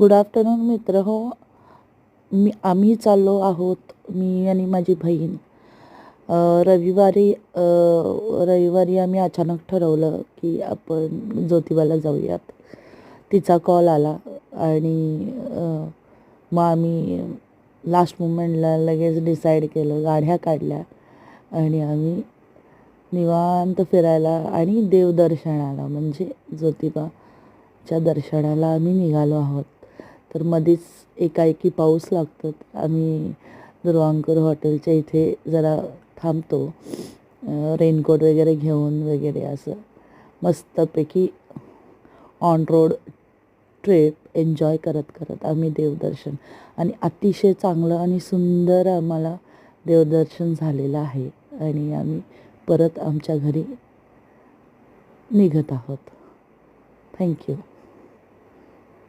Good afternoon मित्र हो. आम्ही चाललो आहोत, मी आणि माझी बहीण. रविवारी आम्ही अचानक ठरवलं की आपण ज्योतिबाला जाऊयात. तिचा कॉल आला आणि मग आम्ही लास्ट मोमेंटला लगेच डिसाईड केलं, गाड्या काढल्या आणि आम्ही निवांत फिरायला आणि देवदर्शनाला म्हणजे ज्योतिबाच्या दर्शनाला आम्ही निघालो आहोत. तर मध्येच एकाएकी पाऊस लागतो. आम्ही दुर्वांकर हॉटेलच्या इथे जरा थांबतो, रेनकोट वगैरे घेऊन वगैरे असं मस्तपैकी ऑन रोड ट्रिप एन्जॉय करत करत आम्ही देवदर्शन आणि अतिशय चांगलं आणि सुंदर आम्हाला देवदर्शन झालेलं आहे आणि आम्ही परत आमच्या घरी निघत आहोत. थँक्यू.